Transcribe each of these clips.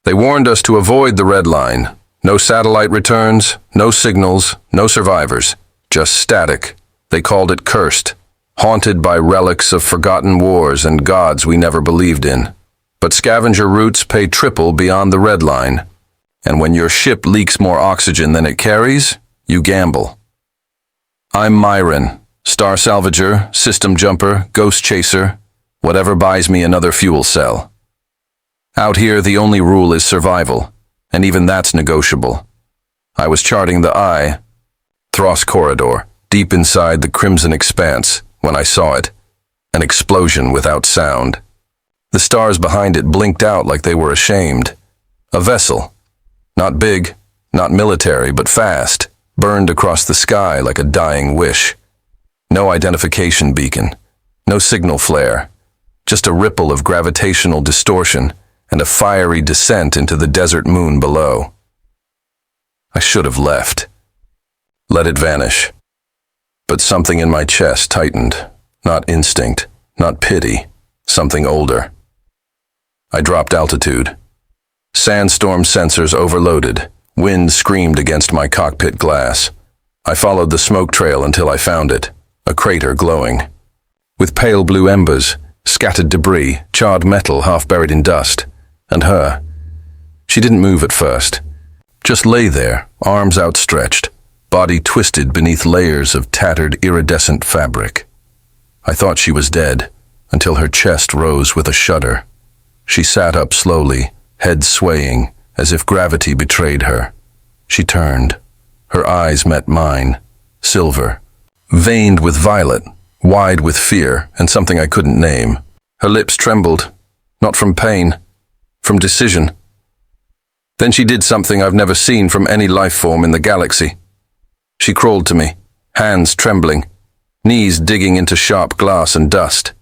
They warned us to avoid the red line. No satellite returns, no signals, no survivors. Just static. They called it cursed, haunted by relics of forgotten wars and gods we never believed in. But scavenger routes pay triple beyond the red line. And when your ship leaks more oxygen than it carries, you gamble. I'm Myren, star salvager, system jumper, ghost chaser, whatever buys me another fuel cell. Out here, the only rule is survival, and even that's negotiable. I was charting the Thros corridor, deep inside the crimson expanse, when I saw it. An explosion without sound. The stars behind it blinked out like they were ashamed. A vessel, not big, not military, but fast, burned across the sky like a dying wish. No identification beacon, no signal flare, just a ripple of gravitational distortion and a fiery descent into the desert moon below. I should have left. Let it vanish. But something in my chest tightened. Not instinct, not pity, something older. I dropped altitude. Sandstorm sensors overloaded. Wind screamed against my cockpit glass. I followed the smoke trail until I found it, a crater glowing. With pale blue embers, scattered debris, charred metal half buried in dust. And her. She didn't move at first. Just lay there, arms outstretched, body twisted beneath layers of tattered iridescent fabric. I thought she was dead, until her chest rose with a shudder. She sat up slowly, head swaying, as if gravity betrayed her. She turned. Her eyes met mine, silver, veined with violet, wide with fear and something I couldn't name. Her lips trembled, not from pain, from decision. Then she did something I've never seen from any life form in the galaxy. She crawled to me, hands trembling, knees digging into sharp glass and dust.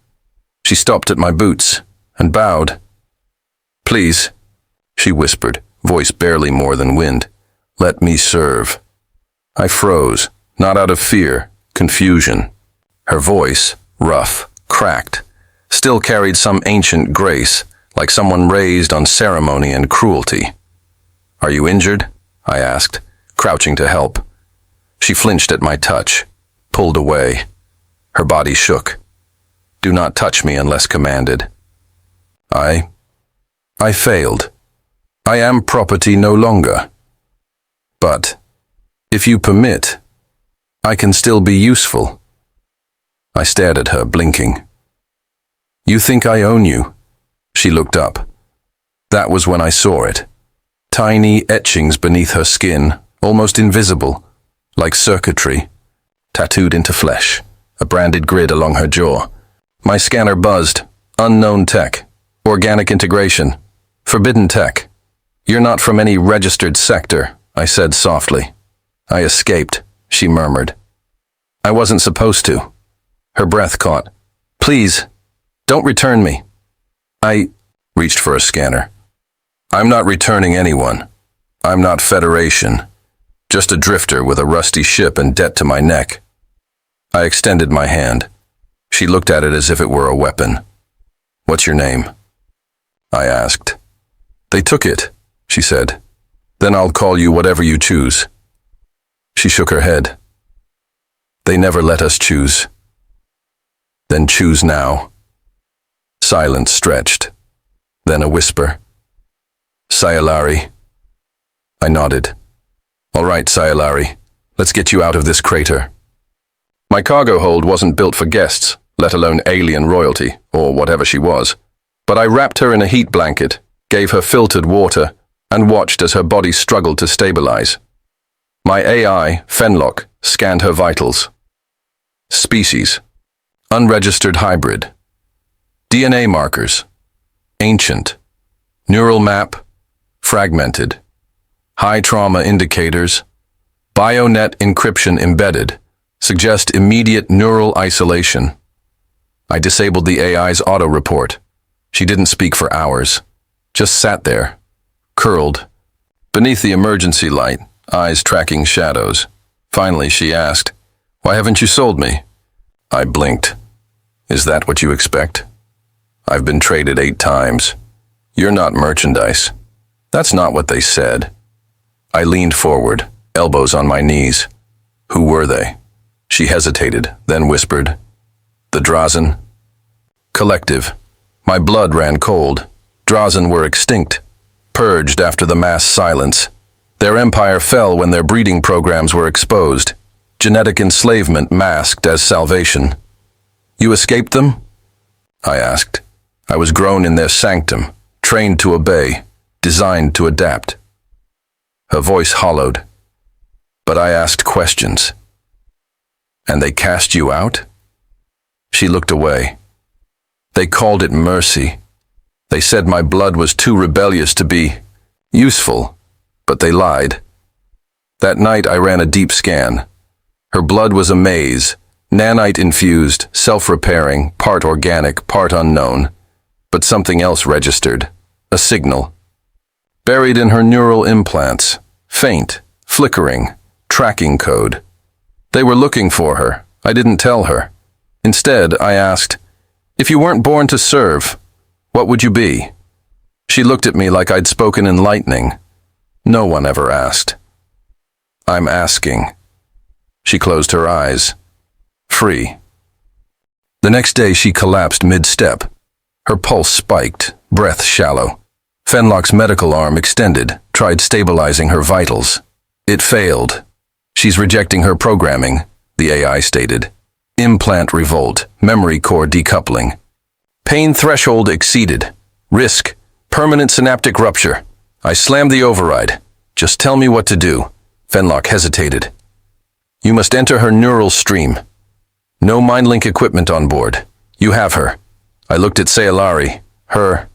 She stopped at my boots and bowed. "Please," she whispered, voice barely more than wind. "Let me serve." I froze, not out of fear, confusion. Her voice, rough, cracked, still carried some ancient grace, like someone raised on ceremony and cruelty. "Are you injured?" I asked, crouching to help. She flinched at my touch, pulled away. Her body shook. "Do not touch me unless commanded." I failed. I am property no longer. But, if you permit, I can still be useful. I stared at her, blinking. "You think I own you?" She looked up. That was when I saw it. Tiny etchings beneath her skin, almost invisible, like circuitry, tattooed into flesh, a branded grid along her jaw. My scanner buzzed. Unknown tech. Organic integration. Forbidden tech. "You're not from any registered sector," I said softly. "I escaped," she murmured. "I wasn't supposed to." Her breath caught. "Please, don't return me." I reached for a scanner. "I'm not returning anyone. I'm not Federation. Just a drifter with a rusty ship and debt to my neck." I extended my hand. She looked at it as if it were a weapon. "What's your name?" I asked. "They took it," she said. "Then I'll call you whatever you choose." She shook her head. "They never let us choose." "Then choose now." Silence stretched. Then a whisper. "Saelari." I nodded. "All right, Saelari. Let's get you out of this crater." My cargo hold wasn't built for guests, let alone alien royalty, or whatever she was. But I wrapped her in a heat blanket, gave her filtered water, and watched as her body struggled to stabilize. My AI, Fenlock, scanned her vitals. Species. Unregistered hybrid. DNA markers. Ancient. Neural map. Fragmented. High trauma indicators. Bionet encryption embedded. Suggest immediate neural isolation. I disabled the AI's auto-report. She didn't speak for hours. Just sat there, curled, beneath the emergency light, eyes tracking shadows. Finally, she asked, "Why haven't you sold me?" I blinked. "Is that what you expect? I've been traded 8 times. You're not merchandise. That's not what they said. I leaned forward, elbows on my knees. Who were they? She hesitated, then whispered, The Drahzen. Collective. My blood ran cold. Drahzen were extinct, purged after the mass silence. Their empire fell when their breeding programs were exposed. Genetic enslavement masked as salvation. You escaped them? I asked. I was grown in their sanctum, trained to obey, designed to adapt. Her voice hollowed. But I asked questions. And they cast you out? She looked away. They called it mercy. They said my blood was too rebellious to be useful, but they lied. That night I ran a deep scan. Her blood was a maze, nanite-infused, self-repairing, part organic, part unknown. But something else registered, a signal. Buried in her neural implants, faint, flickering, tracking code. They were looking for her. I didn't tell her. Instead, I asked, If you weren't born to serve, what would you be? She looked at me like I'd spoken in lightning. No one ever asked. I'm asking. She closed her eyes. Free. The next day she collapsed mid-step. Her pulse spiked, breath shallow. Fenlock's medical arm extended, tried stabilizing her vitals. It failed. She's rejecting her programming, the AI stated. Implant revolt, memory core decoupling. Pain threshold exceeded. Risk, permanent synaptic rupture. I slammed the override. Just tell me what to do. Fenlock hesitated. You must enter her neural stream. No mindlink equipment on board. You have her. I looked at Saelari. Her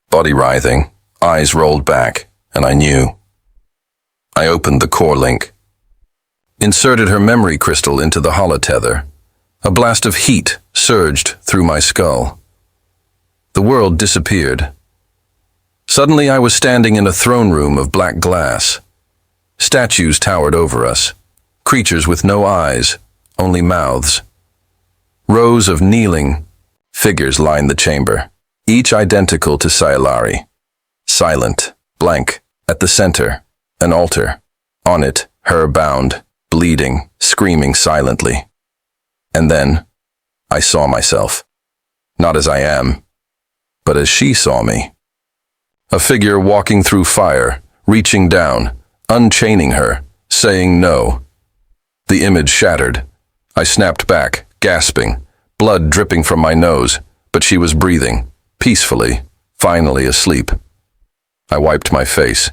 body writhing, eyes rolled back, and I knew. I opened the core link. Inserted her memory crystal into the holotether. A blast of heat surged through my skull. The world disappeared. Suddenly I was standing in a throne room of black glass. Statues towered over us, creatures with no eyes, only mouths. Rows of kneeling figures lined the chamber, each identical to Saelari. Silent, blank, at the center, an altar. On it, her bound, bleeding, screaming silently. And then, I saw myself. Not as I am, but as she saw me. A figure walking through fire, reaching down, unchaining her, saying no. The image shattered. I snapped back, gasping, blood dripping from my nose, but she was breathing, peacefully, finally asleep. I wiped my face.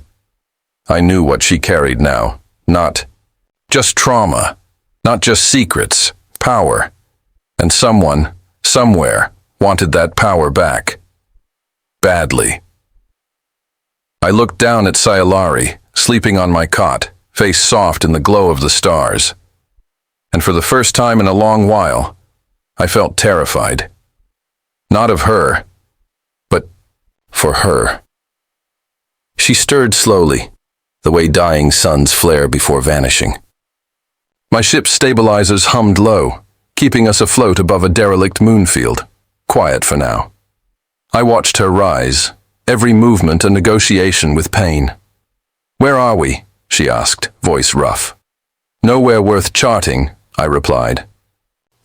I knew what she carried now. Not just trauma, not just secrets, power. And someone, somewhere, wanted that power back. Badly. I looked down at Saelari, sleeping on my cot, face soft in the glow of the stars. And for the first time in a long while, I felt terrified. Not of her, but for her. She stirred slowly, the way dying suns flare before vanishing. My ship's stabilizers hummed low, keeping us afloat above a derelict moonfield, quiet for now. I watched her rise, every movement a negotiation with pain. Where are we? She asked, voice rough. Nowhere worth charting, I replied.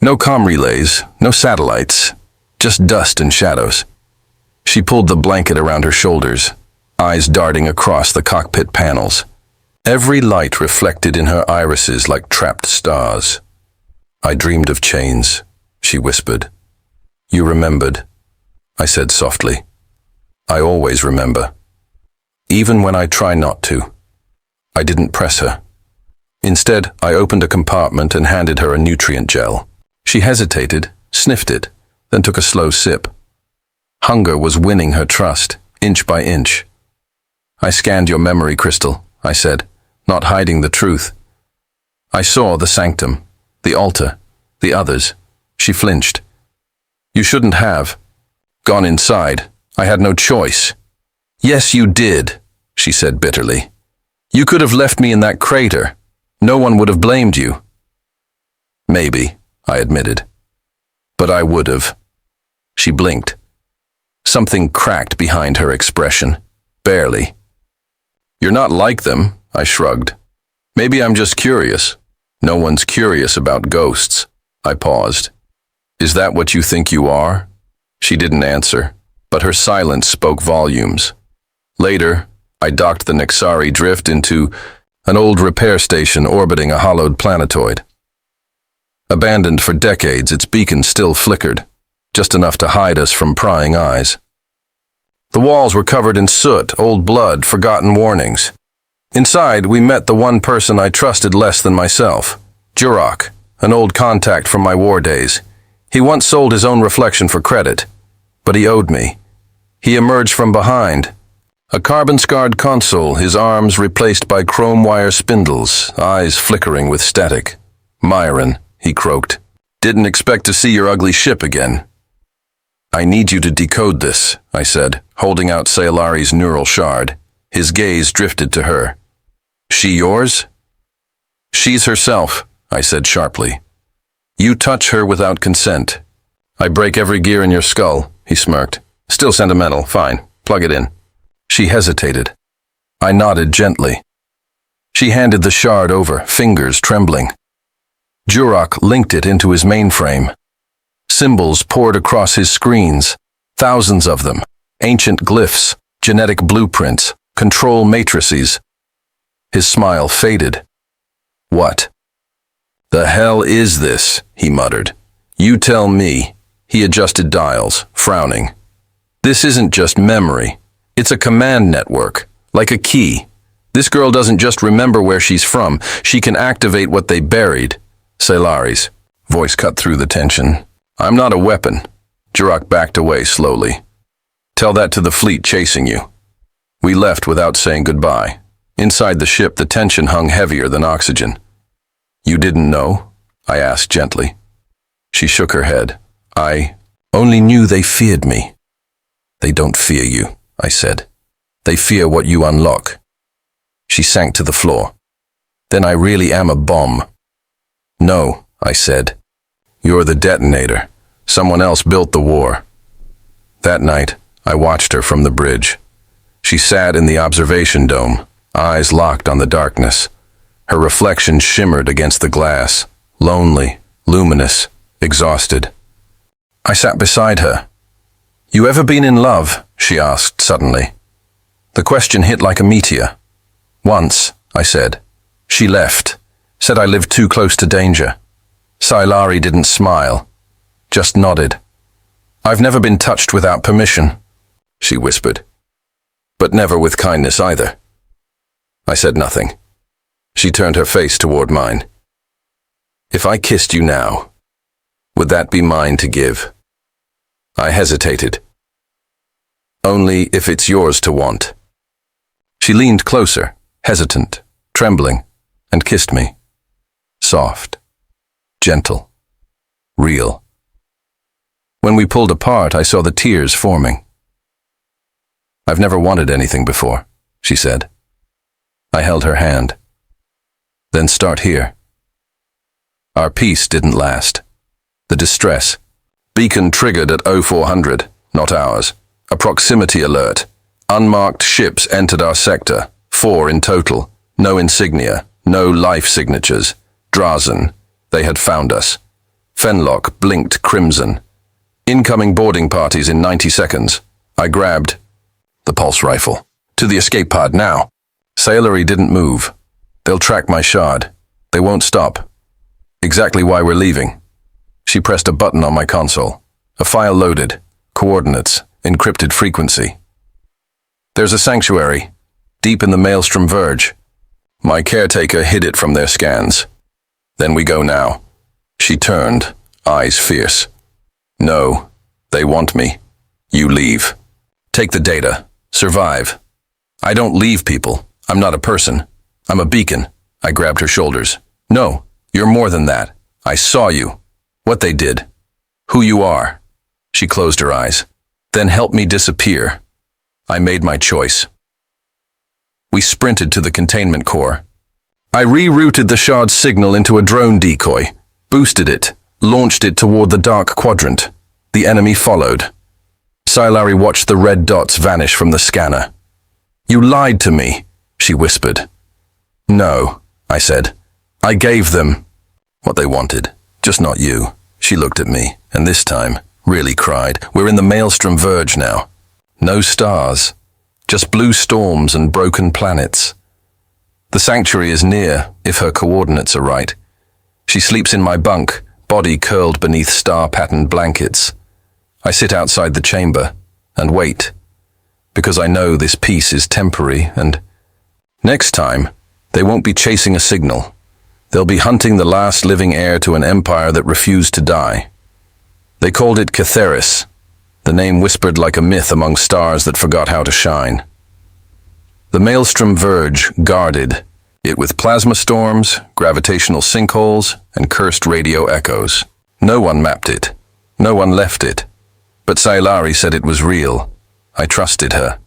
No comm relays, no satellites, just dust and shadows. She pulled the blanket around her shoulders, eyes darting across the cockpit panels. Every light reflected in her irises like trapped stars. I dreamed of chains, she whispered. You remembered, I said softly. I always remember. Even when I try not to. I didn't press her. Instead, I opened a compartment and handed her a nutrient gel. She hesitated, sniffed it, then took a slow sip. Hunger was winning her trust, inch by inch. I scanned your memory crystal, I said, not hiding the truth. I saw the sanctum, the altar, the others. She flinched. You shouldn't have. Gone inside. I had no choice. Yes, you did, she said bitterly. You could have left me in that crater. No one would have blamed you. Maybe, I admitted. But I would have. She blinked. Something cracked behind her expression. Barely. You're not like them, I shrugged. Maybe I'm just curious. No one's curious about ghosts. I paused. Is that what you think you are? She didn't answer, but her silence spoke volumes. Later, I docked the Nexari drift into an old repair station orbiting a hollowed planetoid. Abandoned for decades, its beacon still flickered, just enough to hide us from prying eyes. The walls were covered in soot, old blood, forgotten warnings. Inside, we met the one person I trusted less than myself, Jurok, an old contact from my war days. He once sold his own reflection for credit, but he owed me. He emerged from behind, a carbon-scarred console, his arms replaced by chrome wire spindles, eyes flickering with static. Myren, he croaked. Didn't expect to see your ugly ship again. I need you to decode this, I said, holding out Saelari's neural shard. His gaze drifted to her. She yours? She's herself, I said sharply. You touch her without consent. I break every gear in your skull, he smirked. Still sentimental, fine. Plug it in. She hesitated. I nodded gently. She handed the shard over, fingers trembling. Jurok linked it into his mainframe. Symbols poured across his screens, thousands of them, ancient glyphs, genetic blueprints, control matrices. His smile faded. What? The hell is this? He muttered. You tell me. He adjusted dials, frowning. This isn't just memory. It's a command network, like a key. This girl doesn't just remember where she's from, she can activate what they buried. Saelari's voice cut through the tension. I'm not a weapon. Jurok backed away slowly. Tell that to the fleet chasing you. We left without saying goodbye. Inside the ship, the tension hung heavier than oxygen. You didn't know? I asked gently. She shook her head. I only knew they feared me. They don't fear you, I said. They fear what you unlock. She sank to the floor. Then I really am a bomb. No, I said. You're the detonator. Someone else built the war. That night, I watched her from the bridge. She sat in the observation dome, eyes locked on the darkness. Her reflection shimmered against the glass, lonely, luminous, exhausted. I sat beside her. You ever been in love? She asked suddenly. The question hit like a meteor. Once, I said. She left, said I lived too close to danger. Saelari didn't smile, just nodded. I've never been touched without permission, she whispered. But never with kindness either. I said nothing. She turned her face toward mine. If I kissed you now, would that be mine to give? I hesitated. Only if it's yours to want. She leaned closer, hesitant, trembling, and kissed me. Soft, gentle, real. When we pulled apart, I saw the tears forming. I've never wanted anything before, she said. I held her hand. Then start here. Our peace didn't last. The distress. Beacon triggered at 0400, not ours. A proximity alert. Unmarked ships entered our sector, 4 in total. No insignia, no life signatures. Drahzen. They had found us. Fenlock blinked crimson. Incoming boarding parties in 90 seconds. I grabbed the pulse rifle. To the escape pod now. Saelari didn't move. They'll track my shard. They won't stop. Exactly why we're leaving. She pressed a button on my console. A file loaded. Coordinates. Encrypted frequency. There's a sanctuary. Deep in the Maelstrom Verge. My caretaker hid it from their scans. Then we go now. She turned, eyes fierce. No, they want me. You leave. Take the data. Survive. I don't leave people. I'm not a person. I'm a beacon. I grabbed her shoulders. No, you're more than that. I saw you. What they did. Who you are. She closed her eyes. Then help me disappear. I made my choice. We sprinted to the containment core. I rerouted the shard's signal into a drone decoy, boosted it, launched it toward the dark quadrant. The enemy followed. Saelari watched the red dots vanish from the scanner. You lied to me, she whispered. No, I said. I gave them what they wanted, just not you. She looked at me, and this time really cried. We're in the Maelstrom Verge now. No stars, just blue storms and broken planets. The sanctuary is near, if her coordinates are right. She sleeps in my bunk, body curled beneath star-patterned blankets. I sit outside the chamber and wait, because I know this peace is temporary, and next time, they won't be chasing a signal. They'll be hunting the last living heir to an empire that refused to die. They called it Catheris, the name whispered like a myth among stars that forgot how to shine. The Maelstrom Verge guarded it with plasma storms, gravitational sinkholes, and cursed radio echoes. No one mapped it. No one left it. But Saelari said it was real. I trusted her.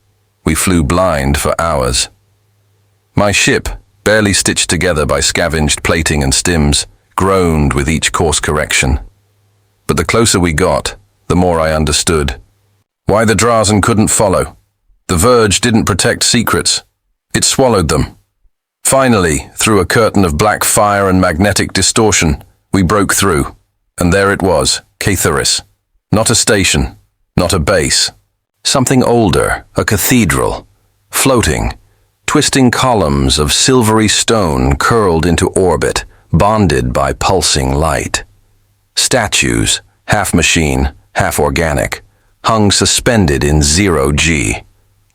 We flew blind for hours. My ship, barely stitched together by scavenged plating and stims, groaned with each course correction. But the closer we got, the more I understood. Why the Drahzen couldn't follow. The Verge didn't protect secrets. It swallowed them. Finally, through a curtain of black fire and magnetic distortion, we broke through. And there it was, Catheris. Not a station, not a base. Something older, a cathedral, floating, twisting columns of silvery stone curled into orbit, bonded by pulsing light. Statues, half machine, half organic, hung suspended in zero-G.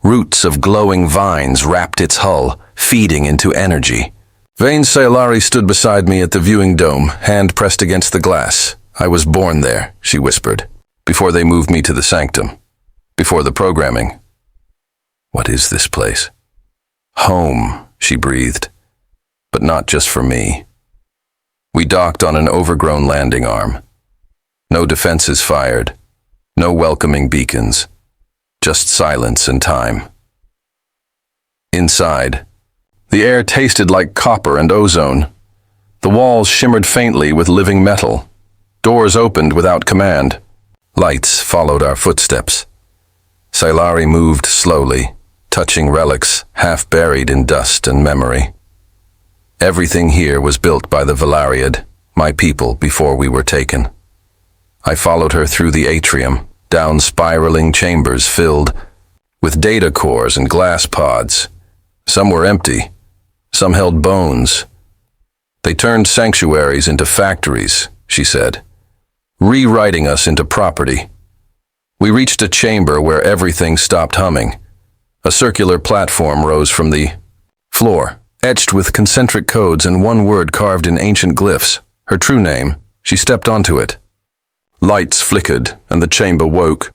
Roots of glowing vines wrapped its hull, feeding into energy. Vain Saelari stood beside me at the viewing dome, hand pressed against the glass. I was born there, she whispered, before they moved me to the sanctum, before the programming. What is this place? Home, she breathed, but not just for me. We docked on an overgrown landing arm. No defenses fired, no welcoming beacons, just silence and time. Inside, the air tasted like copper and ozone. The walls shimmered faintly with living metal. Doors opened without command. Lights followed our footsteps. Saelari moved slowly, touching relics half buried in dust and memory. Everything here was built by the Valariad, my people, before we were taken. I followed her through the atrium, down spiraling chambers filled with data cores and glass pods. Some were empty, some held bones. They turned sanctuaries into factories, she said, rewriting us into property. We reached a chamber where everything stopped humming. A circular platform rose from the floor, etched with concentric codes and one word carved in ancient glyphs, her true name. She stepped onto it. Lights flickered, and the chamber woke.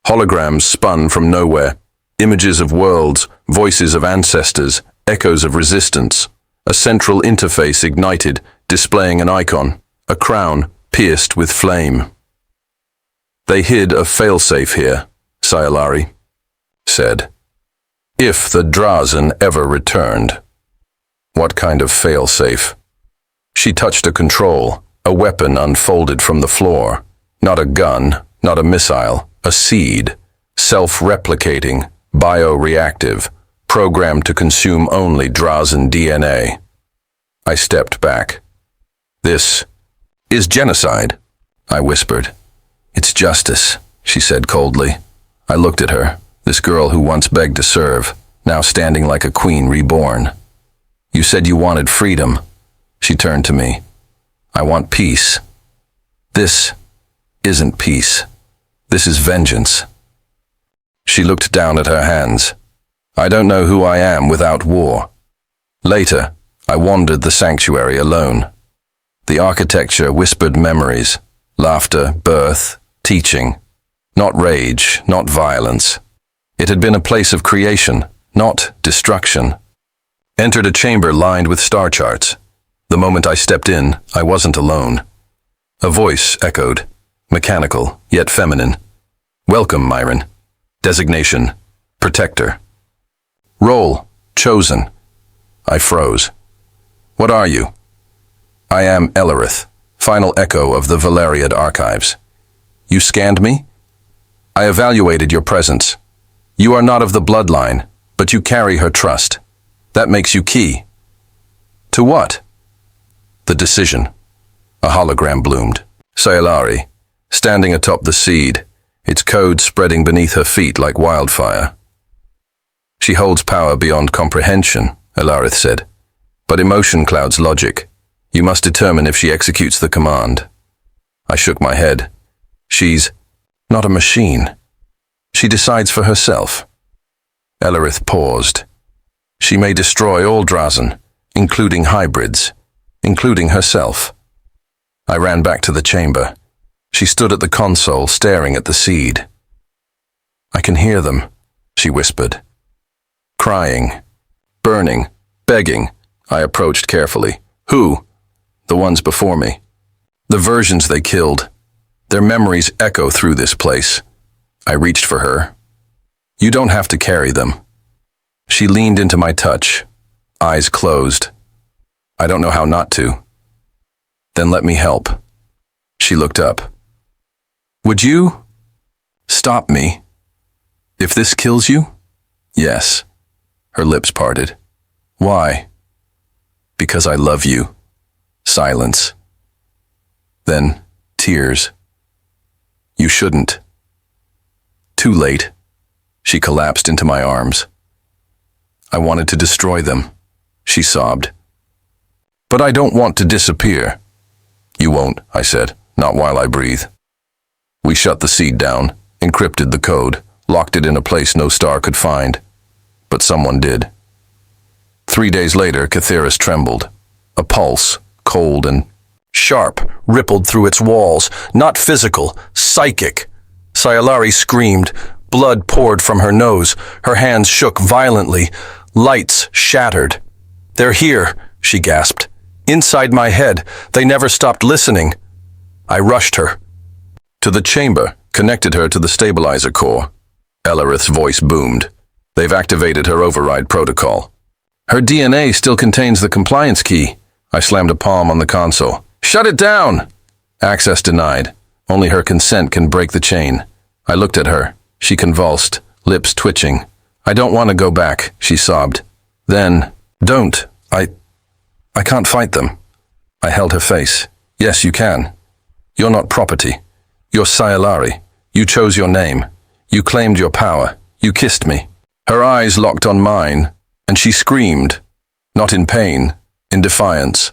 Holograms spun from nowhere, images of worlds, voices of ancestors, echoes of resistance. A central interface ignited, displaying an icon, a crown pierced with flame. They hid a failsafe here, Saelari said. If the Drahzen ever returned. What kind of failsafe? She touched a control, a weapon unfolded from the floor. Not a gun, not a missile, a seed, self-replicating, bioreactive, programmed to consume only Drahzen DNA. I stepped back. This is genocide, I whispered. It's justice, she said coldly. I looked at her, this girl who once begged to serve, now standing like a queen reborn. You said you wanted freedom. She turned to me. I want peace. This isn't peace. This is vengeance. She looked down at her hands. I don't know who I am without war. Later, I wandered the sanctuary alone. The architecture whispered memories, laughter, birth, teaching. Not rage, not violence. It had been a place of creation, not destruction. Entered a chamber lined with star charts. The moment I stepped in, I wasn't alone. A voice echoed, mechanical, yet feminine. Welcome, Myren. Designation, Protector. Role, Chosen. I froze. What are you? I am Elerith, final echo of the Valariad archives. You scanned me? I evaluated your presence. You are not of the bloodline, but you carry her trust. That makes you key. To what? The decision. A hologram bloomed. Saelari, standing atop the seed, its code spreading beneath her feet like wildfire. She holds power beyond comprehension, Elarith said. But emotion clouds logic. You must determine if she executes the command. I shook my head. She's not a machine. She decides for herself. Elarith paused. She may destroy all Drahzen, including hybrids, including herself. I ran back to the chamber. She stood at the console, staring at the seed. I can hear them, she whispered. Crying, burning, begging. I approached carefully. Who? The ones before me. The versions they killed. Their memories echo through this place. I reached for her. You don't have to carry them. She leaned into my touch, eyes closed. I don't know how not to. Then let me help. She looked up. Would you stop me? If this kills you? Yes. Her lips parted. Why? Because I love you. Silence. Then tears. You shouldn't. Too late. She collapsed into my arms. I wanted to destroy them, she sobbed. But I don't want to disappear. You won't, I said, not while I breathe. We shut the seed down, encrypted the code, locked it in a place no star could find. But someone did. 3 days later, Catheris trembled. A pulse, cold and sharp, rippled through its walls, not physical, psychic. Saelari screamed. Blood poured from her nose. Her hands shook violently. Lights shattered. They're here, she gasped. Inside my head. They never stopped listening. I rushed her. To the chamber, connected her to the stabilizer core. Elarith's voice boomed. They've activated her override protocol. Her DNA still contains the compliance key. I slammed a palm on the console. Shut it down! Access denied. Only her consent can break the chain. I looked at her. She convulsed, lips twitching. I don't want to go back, she sobbed. Then, don't. I can't fight them. I held her face. Yes, you can. You're not property. You're Saelari. You chose your name. You claimed your power. You kissed me. Her eyes locked on mine, and she screamed, not in pain, in defiance.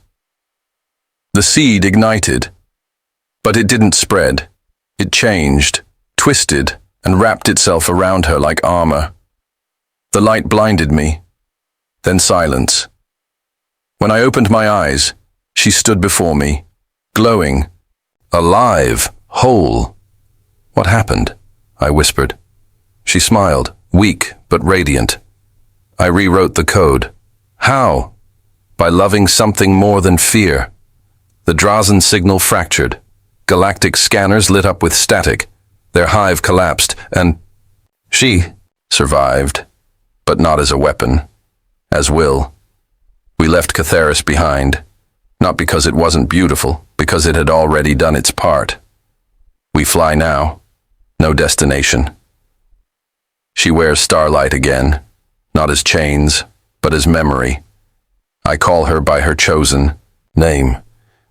The seed ignited, but it didn't spread. It changed, twisted, and wrapped itself around her like armor. The light blinded me, then silence. When I opened my eyes, she stood before me, glowing, alive, whole. What happened? I whispered. She smiled, weak but radiant. I rewrote the code. How? By loving something more than fear. The Drahzen signal fractured. Galactic scanners lit up with static. Their hive collapsed, and she survived, but not as a weapon, as will. We left Catheris behind, not because it wasn't beautiful, because it had already done its part. We fly now, no destination. She wears starlight again, not as chains, but as memory. I call her by her chosen name,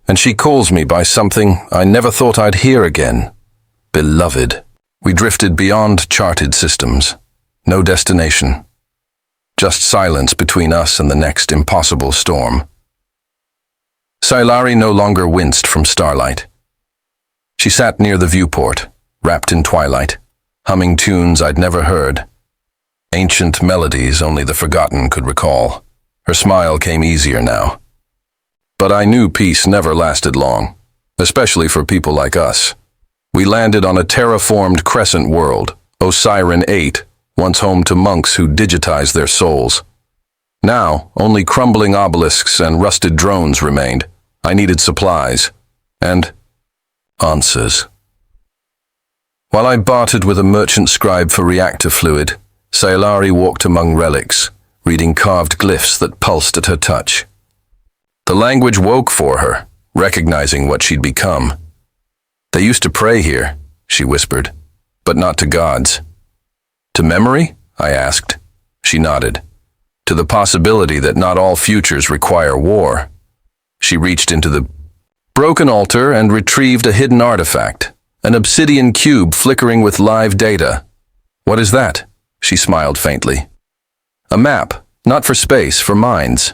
and she calls me by something I never thought I'd hear again. Beloved. We drifted beyond charted systems. No destination. Just silence between us and the next impossible storm. Saelari no longer winced from starlight. She sat near the viewport, wrapped in twilight, humming tunes I'd never heard. Ancient melodies only the forgotten could recall. Her smile came easier now. But I knew peace never lasted long, especially for people like us. We landed on a terraformed crescent world, Osiren 8, once home to monks who digitized their souls. Now, only crumbling obelisks and rusted drones remained. I needed supplies. And answers. While I bartered with a merchant scribe for reactor fluid, Saelari walked among relics, reading carved glyphs that pulsed at her touch. The language woke for her, recognizing what she'd become. They used to pray here, she whispered, but not to gods. To memory? I asked. She nodded. to the possibility that not all futures require war. She reached into the broken altar and retrieved a hidden artifact, an obsidian cube flickering with live data. "What is that?" She smiled faintly. "A map, not for space, for minds."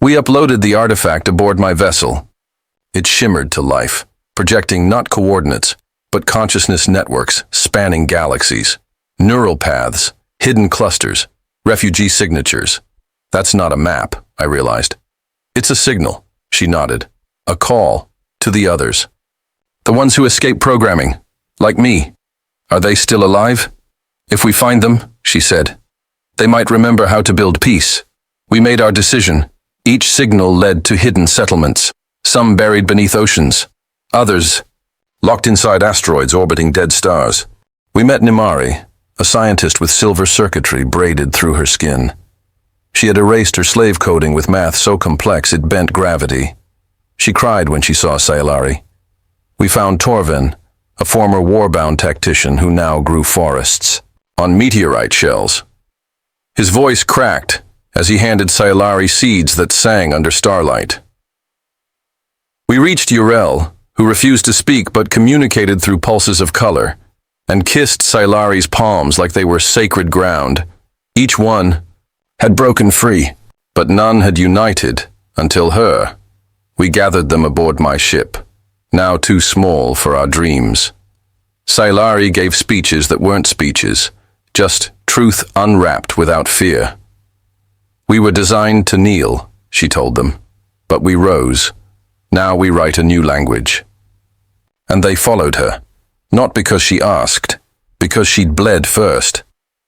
We uploaded the artifact aboard my vessel. It shimmered to life, projecting not coordinates, but consciousness networks spanning galaxies, neural paths, hidden clusters, refugee signatures. "That's not a map," I realized. "It's a signal," she nodded. "A call to the others. The ones who escaped programming, like me. Are they still alive? If we find them," she said, "they might remember how to build peace. We made our decision. Each signal led to hidden settlements, some buried beneath oceans, others locked inside asteroids orbiting dead stars. We met Nimari, a scientist with silver circuitry braided through her skin. She had erased her slave coding with math so complex it bent gravity. She cried when she saw Saelari. We found Torvin, a former war-bound tactician who now grew forests on meteorite shells. His voice cracked as he handed Saelari seeds that sang under starlight. We reached Urel, who refused to speak but communicated through pulses of color, and kissed Saelari's palms like they were sacred ground. Each one had broken free, but none had united until her. We gathered them aboard my ship, now too small for our dreams. Saelari gave speeches that weren't speeches, just truth unwrapped without fear. "We were designed to kneel," she told them, "but we rose. Now we write a new language." And they followed her, not because she asked, because she'd bled first.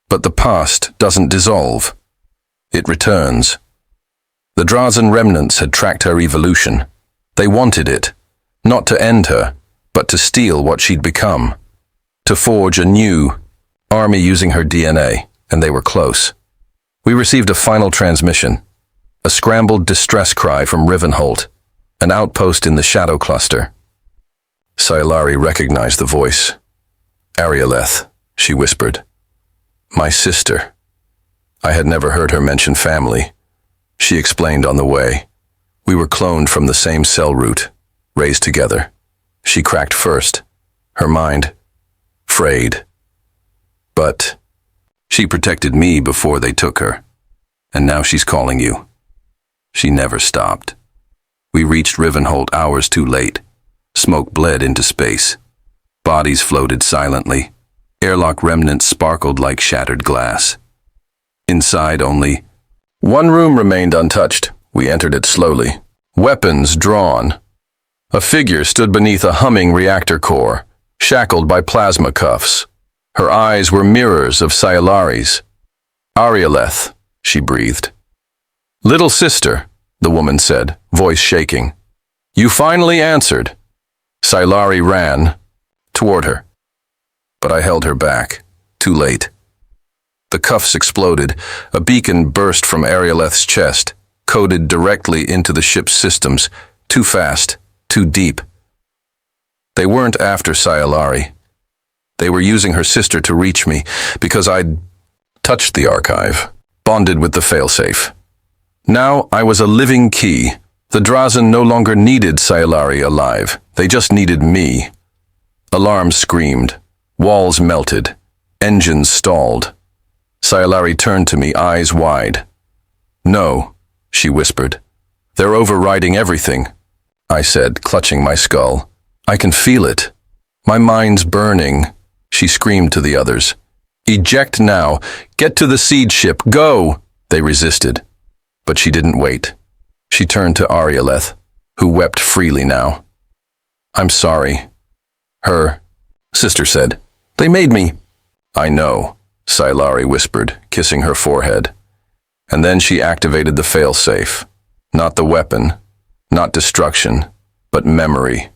But the past doesn't dissolve. It returns. The Drahzen remnants had tracked her evolution. They wanted it, not to end her, but to steal what she'd become, to forge a new army using her DNA, and they were close. We received a final transmission, a scrambled distress cry from Rivenholt, an outpost in the Shadow Cluster. Saelari recognized the voice. "Arieleth," she whispered. "My sister." I had never heard her mention family. She explained on the way. We were cloned from the same cell root, raised together. She cracked first, her mind frayed. But she protected me before they took her, and now she's calling you. She never stopped. We reached Rivenholt hours too late. Smoke bled into space. Bodies floated silently. Airlock remnants sparkled like shattered glass. Inside only one room remained untouched. We entered it slowly, weapons drawn. A figure stood beneath a humming reactor core, shackled by plasma cuffs. Her eyes were mirrors of Saelari's. "Arieleth," she breathed. "Little sister," the woman said, voice shaking. "You finally answered." Saelari ran toward her, but I held her back, too late. The cuffs exploded. A beacon burst from Arieleth's chest, coded directly into the ship's systems, too fast, too deep. They weren't after Saelari. They were using her sister to reach me, because I'd touched the archive, bonded with the failsafe. Now I was a living key. The Drahzen no longer needed Saelari alive. They just needed me. Alarms screamed. Walls melted. Engines stalled. Saelari turned to me, eyes wide. "No," she whispered. "They're overriding everything," I said, clutching my skull. "I can feel it. My mind's burning." She screamed to the others. "Eject now. Get to the seed ship. Go!" They resisted. But she didn't wait. She turned to Arieleth, who wept freely now. "I'm sorry," her sister said. "They made me." "I know," Saelari whispered, kissing her forehead. And then she activated the failsafe. Not the weapon, not destruction, but memory.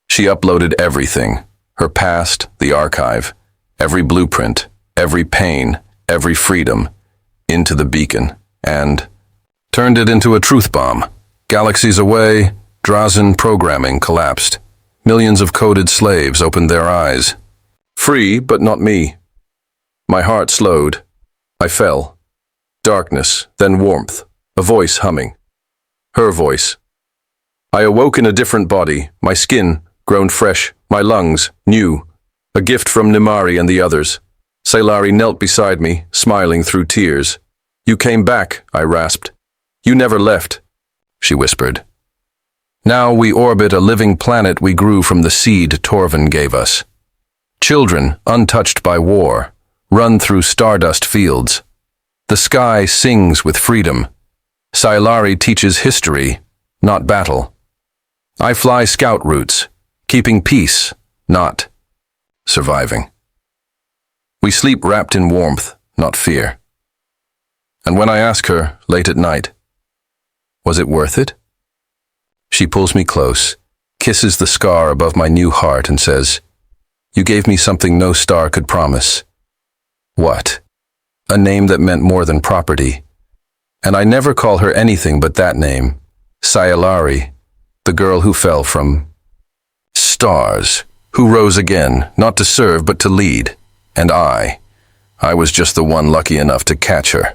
She uploaded everything, her past, the archive, every blueprint, every pain, every freedom, into the beacon, and turned it into a truth bomb. Galaxies away, Drahzen programming collapsed. Millions of coded slaves opened their eyes. Free, but not me. My heart slowed. I fell. darkness, then warmth, a voice humming. Her voice. I awoke in a different body, my skin, grown fresh, my lungs, new. A gift from Nimari and the others. Saelari knelt beside me, smiling through tears. You came back, I rasped. You never left, she whispered. Now we orbit a living planet we grew from the seed Torvin gave us. Children, untouched by war, run through stardust fields. The sky sings with freedom. Saelari teaches history, not battle. I fly scout routes, keeping peace, not surviving. We sleep wrapped in warmth, not fear. And when I ask her, late at night, was it worth it? She pulls me close, kisses the scar above my new heart and says, you gave me something no star could promise. What? A name that meant more than property. And I never call her anything but that name, Saelari, the girl who fell from stars, who rose again, not to serve but to lead. And I was just the one lucky enough to catch her.